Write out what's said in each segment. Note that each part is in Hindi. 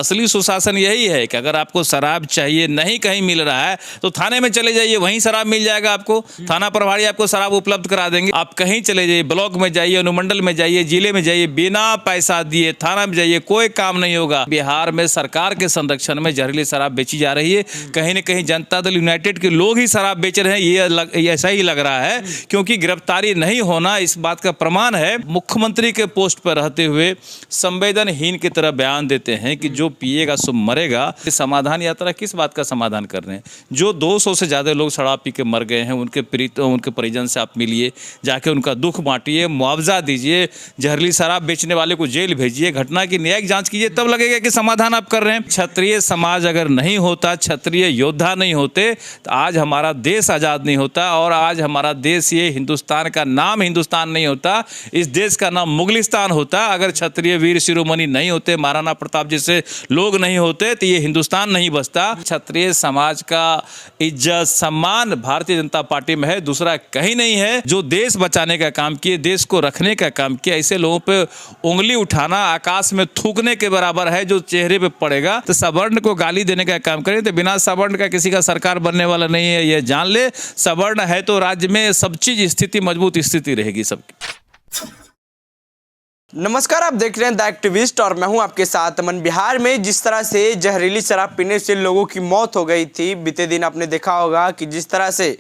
असली सुशासन यही है कि अगर आपको शराब चाहिए, नहीं कहीं मिल रहा है तो थाने में चले जाइए, वहीं शराब मिल जाएगा आपको। थाना प्रभारी आपको शराब उपलब्ध करा देंगे। आप कहीं चले जाइए, ब्लॉक में जाइए, अनुमंडल में जाइए, जिले में जाइए, बिना पैसा दिए थाना में जाइए, कोई काम नहीं होगा। बिहार में सरकार के संरक्षण में जहरीली शराब बेची जा रही है। कहीं न कहीं जनता दल यूनाइटेड के लोग ही शराब बेच रहे हैं, ये ऐसा ही लग रहा है, क्योंकि गिरफ्तारी नहीं होना इस बात का प्रमाण है। मुख्यमंत्री के पोस्ट पर रहते हुए संवेदनहीन की तरह बयान देते हैं कि जो पिएगा सो मरेगा। समाधान यात्रा किस बात का समाधान कर रहे हैं? जो 200 से ज़्यादा लोग शराब पी के मर गए हैं, उनके परिजन से आप मिलिए, जाके उनका दुख बांटिए, मुआवजा दीजिए, जहरीली शराब बेचने वाले को जेल भेजिए, घटना की न्यायिक जांच कीजिए, तब लगेगा कि समाधान आप कर रहे हैं। क्षत्रिय समाज अगर नहीं होता, क्षत्रिय योद्धा नहीं होते, तो आज हमारा देश आज़ाद नहीं होता, और आज हमारा देश, ये हिंदुस्तान का नाम हिंदुस्तान नहीं होता, इस देश का नाम मुगलिस्तान होता। अगर क्षत्रिय वीर शिरोमणि नहीं होते, महाराणा प्रताप जैसे लोग नहीं होते, तो ये हिंदुस्तान नहीं बसता। क्षत्रिय समाज का इज्जत सम्मान भारतीय जनता पार्टी में है, दूसरा कहीं नहीं है। जो देश बचाने का काम किए, देश को रखने का काम किया, ऐसे लोगों पे उंगली उठाना आकाश में थूकने के बराबर है। जो चेहरे पे पड़ेगा तो सवर्ण को गाली देने का काम करें, तो बिना सवर्ण का किसी का सरकार बनने वाला नहीं है, ये जान ले। सवर्ण है तो राज्य में सब चीज स्थिति मजबूत स्थिति रहेगी सबकी। नमस्कार, आप देख रहे हैं द एक्टिविस्ट और मैं हूं आपके साथ अमन। बिहार में जिस तरह से जहरीली शराब पीने से लोगों की मौत हो गई थी, बीते दिन आपने देखा होगा कि जिस तरह से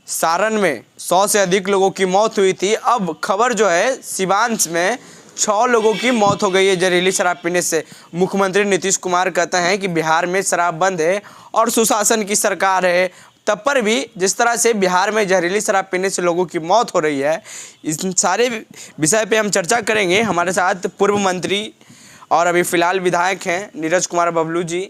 सारण में 100 से अधिक लोगों की मौत हुई थी। अब खबर जो है, सिवांश में 6 लोगों की मौत हो गई है जहरीली शराब पीने से। मुख्यमंत्री नीतीश कुमार कहते हैं कि बिहार में शराब बंद है और सुशासन की सरकार है, तब पर भी जिस तरह से बिहार में जहरीली शराब पीने से लोगों की मौत हो रही है, इस सारे विषय पे हम चर्चा करेंगे। हमारे साथ पूर्व मंत्री और अभी फ़िलहाल विधायक हैं नीरज कुमार बबलू जी।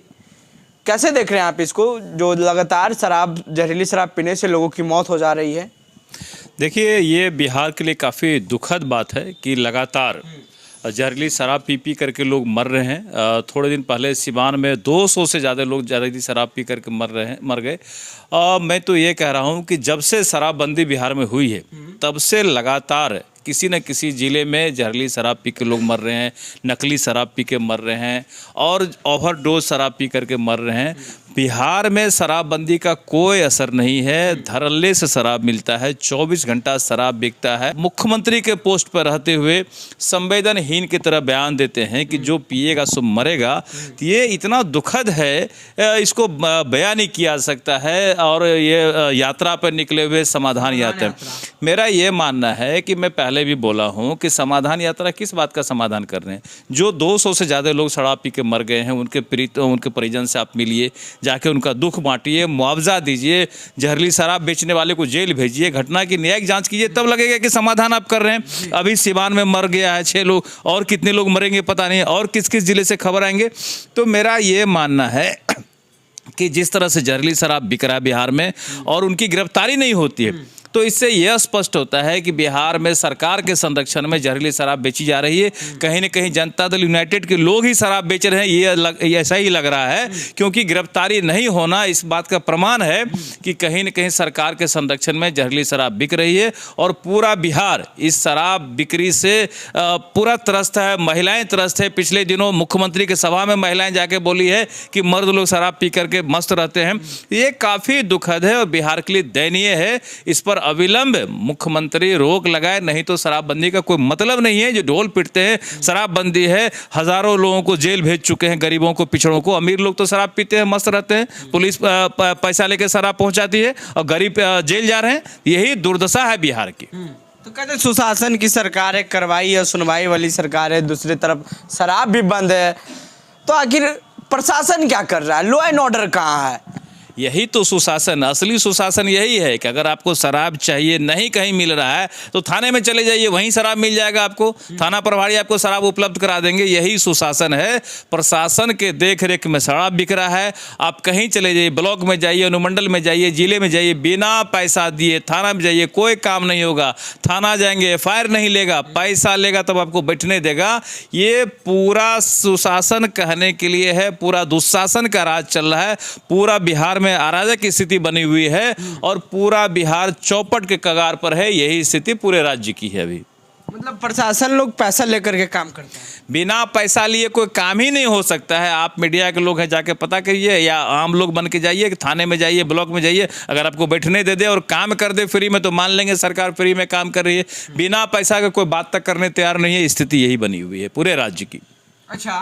कैसे देख रहे हैं आप इसको, जो लगातार जहरीली शराब पीने से लोगों की मौत हो जा रही है? देखिए, ये बिहार के लिए काफ़ी दुखद बात है कि लगातार जहरीली शराब पी करके लोग मर रहे हैं। थोड़े दिन पहले सिवान में 200 से ज़्यादा लोग जहरीली शराब पी करके मर गए। मैं तो ये कह रहा हूँ कि जब से शराबबंदी बिहार में हुई है, तब से लगातार किसी न किसी ज़िले में जहरीली शराब पी के लोग मर रहे हैं, नकली शराब पी के मर रहे हैं, और ओवरडोज शराब पी करके मर रहे हैं। बिहार में शराबबंदी का कोई असर नहीं है। धड़ल्ले से शराब मिलता है, 24 घंटा शराब बिकता है। मुख्यमंत्री के पोस्ट पर रहते हुए संवेदनहीन की तरह बयान देते हैं कि जो पिएगा सो मरेगा। ये इतना दुखद है, इसको बयान नहीं किया सकता है। और ये यात्रा पर निकले हुए समाधान यात्रा, मेरा ये मानना है कि मैं पहले भी बोला हूँ कि समाधान यात्रा किस बात का समाधान कर रहे हैं? जो 200 से ज़्यादा लोग शराब पी के मर गए हैं, उनके परिजन से आप मिलिए, जाके उनका दुख बांटिए, मुआवजा दीजिए, जहरीली शराब बेचने वाले को जेल भेजिए, घटना की न्यायिक जांच कीजिए, तब लगेगा कि समाधान आप कर रहे हैं। अभी सिवान में मर गया है 6 लोग, और कितने लोग मरेंगे पता नहीं, और किस किस जिले से खबर आएंगे। तो मेरा ये मानना है कि जिस तरह से जहरीली शराब बिक रहा है बिहार में, और उनकी गिरफ्तारी नहीं होती है, तो इससे यह स्पष्ट होता है कि बिहार में सरकार के संरक्षण में जहरीली शराब बेची जा रही है। कहीं न कहीं जनता दल यूनाइटेड के लोग ही शराब बेच रहे हैं, ये ऐसा ही लग रहा है, क्योंकि गिरफ्तारी नहीं होना इस बात का प्रमाण है कि कहीं न कहीं सरकार के संरक्षण में जहरीली शराब बिक रही है। और पूरा बिहार इस शराब बिक्री से पूरा त्रस्त है, महिलाएं त्रस्त है। पिछले दिनों मुख्यमंत्री के सभा में महिलाएं जाके बोली है कि मर्द लोग शराब पी करके मस्त रहते हैं। ये काफ़ी दुखद है और बिहार के लिए दयनीय है। इस पर अविलंब मुख्यमंत्री रोक लगाए, नहीं तो शराबबंदी का कोई मतलब नहीं है। जो ढोल पीटते हैं शराबबंदी है, हजारों लोगों को जेल भेज चुके हैं, गरीबों को, पिछड़ों को। अमीर लोग तो शराब पीते हैं, मस्त रहते हैं, पुलिस पैसा लेके शराब पहुंचाती है, और गरीब जेल जा रहे हैं। यही दुर्दशा है बिहार की। तो कहते सुशासन की सरकार है, कार्रवाई और सुनवाई वाली सरकार है, दूसरी तरफ शराब भी बंद है, तो आखिर प्रशासन क्या कर रहा है? लॉ एंड ऑर्डर कहाँ है? यही तो सुशासन, असली सुशासन यही है कि अगर आपको शराब चाहिए, नहीं कहीं मिल रहा है, तो थाने में चले जाइए, वहीं शराब मिल जाएगा आपको। थाना प्रभारी आपको शराब उपलब्ध करा देंगे। यही सुशासन है। प्रशासन के देख रेख में शराब बिक रहा है। आप कहीं चले जाइए, ब्लॉक में जाइए, अनुमंडल में जाइए, जिले में जाइए, बिना पैसा दिए थाना में जाइए, कोई काम नहीं होगा। थाना जाएंगे, FIR नहीं लेगा, पैसा लेगा तब आपको बैठने देगा। ये पूरा सुशासन कहने के लिए है, पूरा दुशासन का राज चल रहा है। पूरा बिहार में अराजक की स्थिति बनी हुई है और पूरा बिहार चौपट के कगार पर है। यही स्थिति पूरे राज्य की है अभी। मतलब प्रशासन लोग पैसा लेकर के काम करते हैं। बिना पैसा लिए कोई काम ही नहीं हो सकता है। आप मीडिया के लोग हैं, जाके पता करिए, या आम लोग बन के जाइए कि थाने में जाइए, ब्लॉक में जाइए, अगर आपको बैठने दे दे और काम कर दे फ्री में तो मान लेंगे सरकार फ्री में काम कर रही है। बिना पैसा का कोई बात तक करने तैयार नहीं है। स्थिति यही बनी हुई है पूरे राज्य की। अच्छा,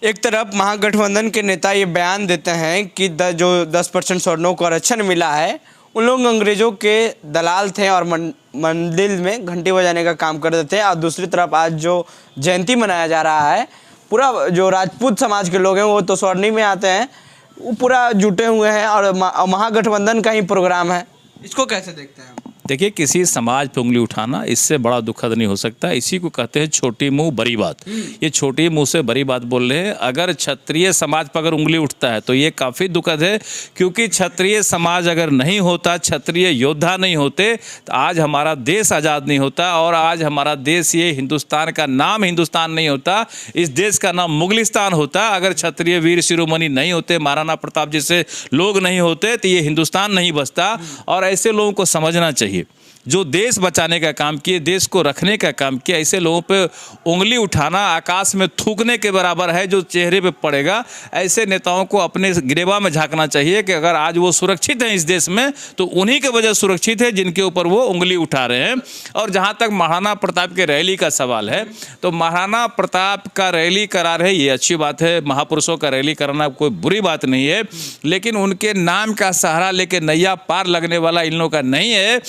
एक तरफ महागठबंधन के नेता ये बयान देते हैं कि जो 10% स्वर्णों को आरक्षण मिला है उन लोग अंग्रेजों के दलाल थे और मंदिर में घंटी बजाने का काम करते थे। और दूसरी तरफ आज जो जयंती मनाया जा रहा है, पूरा जो राजपूत समाज के लोग हैं वो तो स्वर्णी में आते हैं, वो पूरा जुटे हुए हैं और महागठबंधन का ही प्रोग्राम है। इसको कैसे देखते हैं? देखिए, किसी समाज पे उंगली उठाना इससे बड़ा दुखद नहीं हो सकता। इसी को कहते हैं छोटी मुंह बड़ी बात। ये छोटी मुंह से बड़ी बात बोल रहे हैं। अगर क्षत्रिय समाज पर अगर उंगली उठता है तो ये काफ़ी दुखद है, क्योंकि क्षत्रिय समाज अगर नहीं होता, क्षत्रिय योद्धा नहीं होते तो आज हमारा देश आज़ाद नहीं होता और आज हमारा देश, ये हिंदुस्तान का नाम हिंदुस्तान नहीं होता, इस देश का नाम मुगलिस्तान होता। अगर क्षत्रिय वीर शिरोमणि नहीं होते, महाराणा प्रताप जैसे लोग नहीं होते तो ये हिंदुस्तान नहीं बसता। और ऐसे लोगों को समझना चाहिए जो देश बचाने का काम किए, देश को रखने का काम किया। ऐसे लोगों पे उंगली उठाना आकाश में थूकने के बराबर है जो चेहरे पे पड़ेगा। ऐसे नेताओं को अपने गिरेबा में झांकना चाहिए कि अगर आज वो सुरक्षित हैं इस देश में तो उन्हीं के वजह सुरक्षित है जिनके ऊपर वो उंगली उठा रहे हैं। और जहाँ तक महाराणा प्रताप के रैली का सवाल है, तो महाराणा प्रताप का रैली करा रहे, ये अच्छी बात है। महापुरुषों का रैली कराना कोई बुरी बात नहीं है, लेकिन उनके नाम का सहारा लेके नैया पार लगने वाला इन लोगों का नहीं है।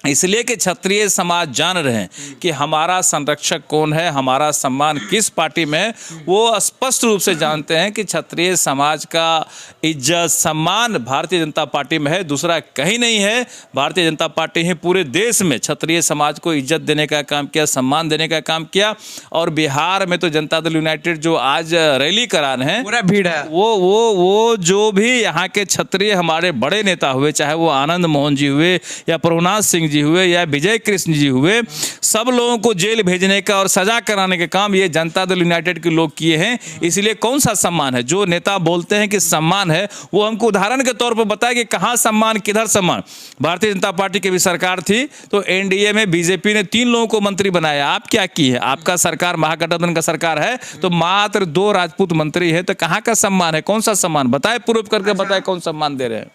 इसलिए कि क्षत्रिय समाज जान रहे हैं कि हमारा संरक्षक कौन है, हमारा सम्मान किस पार्टी में है। वो स्पष्ट रूप से जानते हैं कि क्षत्रिय समाज का इज्जत सम्मान भारतीय जनता पार्टी में है, दूसरा कहीं नहीं है। भारतीय जनता पार्टी ही पूरे देश में क्षत्रिय समाज को इज्जत देने का काम किया, सम्मान देने का काम किया। और बिहार में तो जनता दल यूनाइटेड जो आज रैली करा रहे हैं, पूरा भीड़ है। वो जो भी यहाँ के क्षत्रिय हमारे बड़े नेता हुए, चाहे वो आनंद मोहन जी हुए या प्रभुनाथ सिंह जी हुए या विजय कृष्ण जी हुए, सब लोगों को जेल भेजने का और सजा कराने का काम ये जनता दल यूनाइटेड के लोग किए हैं। इसलिए कौन सा सम्मान है? जो नेता बोलते हैं कि सम्मान है, वो हमको उदाहरण के तौर पर बताए कि कहाँ सम्मान, किधर सम्मान। भारतीय जनता पार्टी की भी सरकार थी तो एनडीए में बीजेपी ने 3 लोगों को मंत्री बनाया। आप क्या किए हैं? आपका सरकार महागठबंधन का सरकार है तो मात्र 2 राजपूत मंत्री है, तो कहाँ का सम्मान है? कौन सा सम्मान बताए, प्रूफ करके बताए कौन सम्मान दे रहे हैं।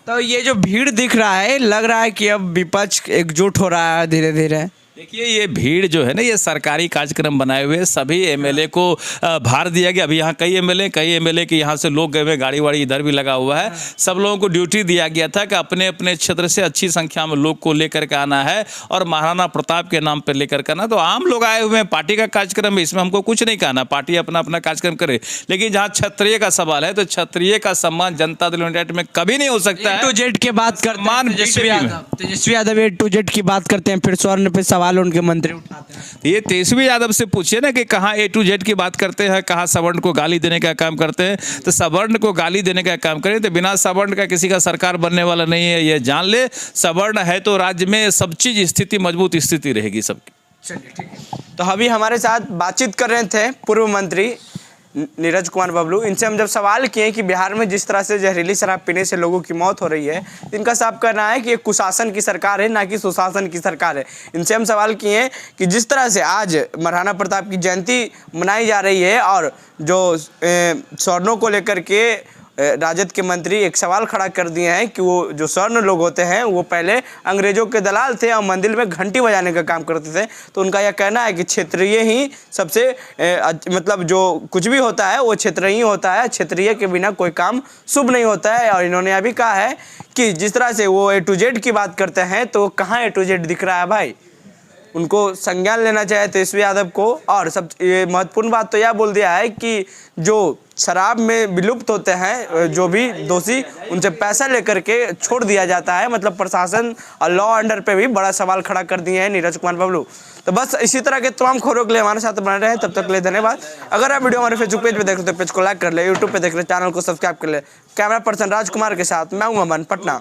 तो ये जो भीड़ दिख रहा है, लग रहा है कि अब विपक्ष एकजुट हो रहा है धीरे धीरे। देखिए, ये भीड़ जो है ना, ये सरकारी कार्यक्रम बनाए हुए सभी एमएलए को भार दिया गया। अभी यहाँ कई एमएलए के यहाँ से लोग गए हुए, गाड़ी वाड़ी इधर भी लगा हुआ है। सब लोगों को ड्यूटी दिया गया था कि अपने अपने क्षेत्र से अच्छी संख्या में लोग को लेकर के आना है और महाराणा प्रताप के नाम पर लेकर के आना। तो आम लोग आए हुए हैं, पार्टी का कार्यक्रम है, इसमें हमको कुछ नहीं कहना, पार्टी अपना अपना कार्यक्रम करे। लेकिन जहाँ क्षत्रिय का सवाल है तो क्षत्रिय का सम्मान जनता दल यूनाइटेड में कभी नहीं हो सकता है। A to Z की बात करते हैं, Tejashwi Yadav A to Z की बात करते हैं, फिर स्वर्ण पे सवाल उनके मंत्री उठाते हैं। ये तेजस्वी यादव से पूछिए ना कि कहाँ A to Z की बात करते हैं, कहाँ सवर्ण को गाली देने का काम करते हैं। तो सवर्ण को गाली देने का काम करें तो बिना सवर्ण का किसी का सरकार बनने वाला नहीं है, ये जान ले। सवर्ण है तो राज्य में सब चीज स्थिति, मजबूत स्थिति रहेगी सबकी। चलिए, ठीक है। तो अभी हमारे साथ बातचीत कर रहे थे पूर्व मंत्री नीरज कुमार बबलू। इनसे हम जब सवाल किए कि बिहार में जिस तरह से जहरीली शराब पीने से लोगों की मौत हो रही है, इनका साफ कहना है कि ये कुशासन की सरकार है, ना कि सुशासन की सरकार है। इनसे हम सवाल किए कि जिस तरह से आज महाराणा प्रताप की जयंती मनाई जा रही है और जो स्वर्णों को लेकर के राजद के मंत्री एक सवाल खड़ा कर दिए हैं कि वो जो स्वर्ण लोग होते हैं वो पहले अंग्रेजों के दलाल थे और मंदिर में घंटी बजाने का काम करते थे। तो उनका यह कहना है कि क्षेत्रीय ही सबसे मतलब जो कुछ भी होता है वो क्षेत्रीय ही होता है, क्षेत्रीय के बिना कोई काम शुभ नहीं होता है। और इन्होंने अभी कहा है कि जिस तरह से वो A to Z की बात करते हैं तो कहाँ A to Z दिख रहा है भाई, उनको संज्ञान लेना चाहिए तेजस्वी यादव को। और सब महत्वपूर्ण बात तो यह बोल दिया है कि जो शराब में विलुप्त होते हैं जो भी दोषी, उनसे पैसा लेकर के छोड़ दिया जाता है। मतलब प्रशासन और लॉ एंडर पे भी बड़ा सवाल खड़ा कर दिए हैं नीरज कुमार बबलू। तो बस इसी तरह के तमाम खबरों के लिए हमारे साथ बने रहे। तब तक के लिए धन्यवाद। अगर आप वीडियो हमारे फेसबुक पेज पे देख रहे हो तो पेज को लाइक कर ले, यूट्यूब पे देख रहे चैनल को सब्सक्राइब कर ले। कैमरा पर्सन राजकुमार के साथ मैं हूं अमन, पटना।